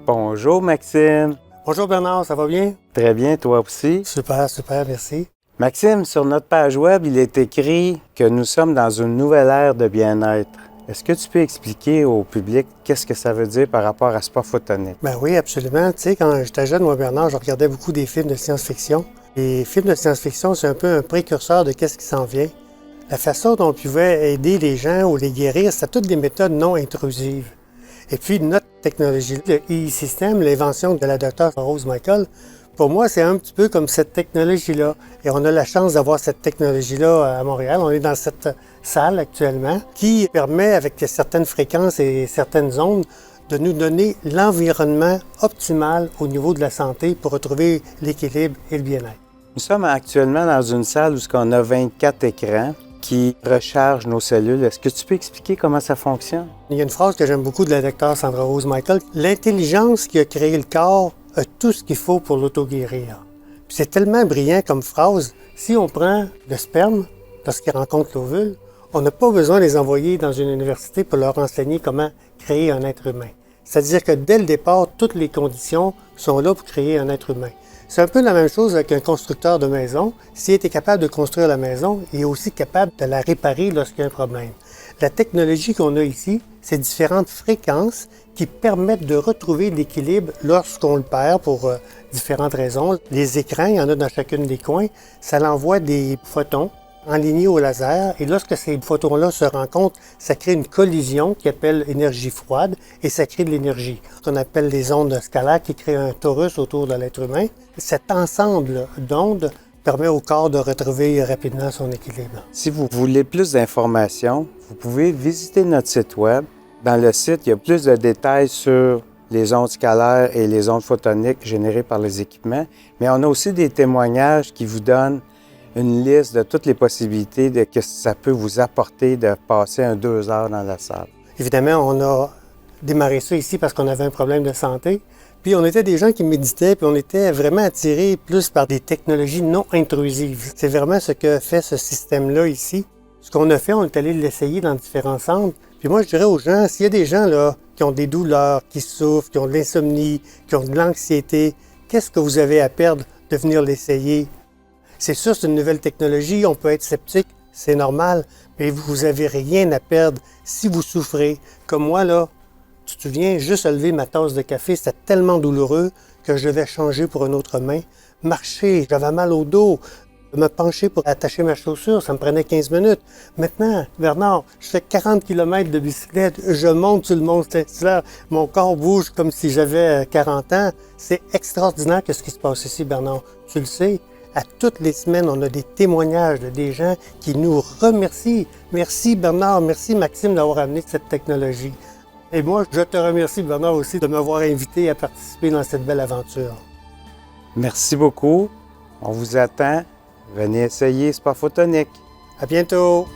Bonjour Maxime. Bonjour Bernard, ça va bien? Très bien, toi aussi. Super, merci. Maxime, sur notre page web, il est écrit que nous sommes dans une nouvelle ère de bien-être. Est-ce que tu peux expliquer au public qu'est-ce que ça veut dire par rapport à Spa Photonique? Ben oui, absolument. Tu sais, quand j'étais jeune, moi Bernard, je regardais beaucoup des films de science-fiction. Les films de science-fiction, c'est un peu un précurseur de qu'est-ce qui s'en vient. La façon dont on pouvait aider les gens ou les guérir, c'était toutes des méthodes non intrusives. Et puis notre technologie, le e-système, l'invention de la docteure Rose Michael, pour moi, c'est un petit peu comme cette technologie-là. Et on a la chance d'avoir cette technologie-là à Montréal. On est dans cette salle actuellement qui permet, avec certaines fréquences et certaines ondes, de nous donner l'environnement optimal au niveau de la santé pour retrouver l'équilibre et le bien-être. Nous sommes actuellement dans une salle où on a 24 écrans qui rechargent nos cellules. Est-ce que tu peux expliquer comment ça fonctionne? Il y a une phrase que j'aime beaucoup de la docteure Sandra Rose Michael. L'intelligence qui a créé le corps a tout ce qu'il faut pour l'auto-guérir. Puis c'est tellement brillant comme phrase. Si on prend le sperme, lorsqu'il rencontre l'ovule, on n'a pas besoin de les envoyer dans une université pour leur enseigner comment créer un être humain. C'est-à-dire que dès le départ, toutes les conditions sont là pour créer un être humain. C'est un peu la même chose avec un constructeur de maison. S'il était capable de construire la maison, il est aussi capable de la réparer lorsqu'il y a un problème. La technologie qu'on a ici, c'est différentes fréquences qui permettent de retrouver l'équilibre lorsqu'on le perd pour différentes raisons. Les écrans, il y en a dans chacune des coins, ça l'envoie des photons enlignés au laser et lorsque ces photons-là se rencontrent, ça crée une collision qui appelle énergie froide et ça crée de l'énergie, qu'on appelle les ondes scalaires qui créent un torus autour de l'être humain. Cet ensemble d'ondes permet au corps de retrouver rapidement son équilibre. Si vous voulez plus d'informations, vous pouvez visiter notre site web. Dans le site, il y a plus de détails sur les ondes scalaires et les ondes photoniques générées par les équipements, mais on a aussi des témoignages qui vous donnent une liste de toutes les possibilités de que ça peut vous apporter de passer 2 heures dans la salle. Évidemment, on a démarré ça ici parce qu'on avait un problème de santé. Puis on était des gens qui méditaient, puis on était vraiment attirés plus par des technologies non intrusives. C'est vraiment ce que fait ce système-là ici. Ce qu'on a fait, on est allé l'essayer dans différents centres. Puis moi, je dirais aux gens, s'il y a des gens là qui ont des douleurs, qui souffrent, qui ont de l'insomnie, qui ont de l'anxiété, qu'est-ce que vous avez à perdre de venir l'essayer? C'est sûr, c'est une nouvelle technologie, on peut être sceptique, c'est normal, mais vous n'avez rien à perdre si vous souffrez. Comme moi, là, tu te souviens, juste à lever ma tasse de café, c'était tellement douloureux que je devais changer pour une autre main. Marcher, j'avais mal au dos. Me pencher pour attacher ma chaussure, ça me prenait 15 minutes. Maintenant, Bernard, je fais 40 km de bicyclette, je monte sur le mont Saint-Hilaire, mon corps bouge comme si j'avais 40 ans. C'est extraordinaire ce qui se passe ici, Bernard. Tu le sais. À toutes les semaines, on a des témoignages de des gens qui nous remercient. Merci Bernard, merci Maxime d'avoir amené cette technologie. Et moi, je te remercie Bernard aussi de m'avoir invité à participer dans cette belle aventure. Merci beaucoup. On vous attend. Venez essayer Spa Photonique. À bientôt!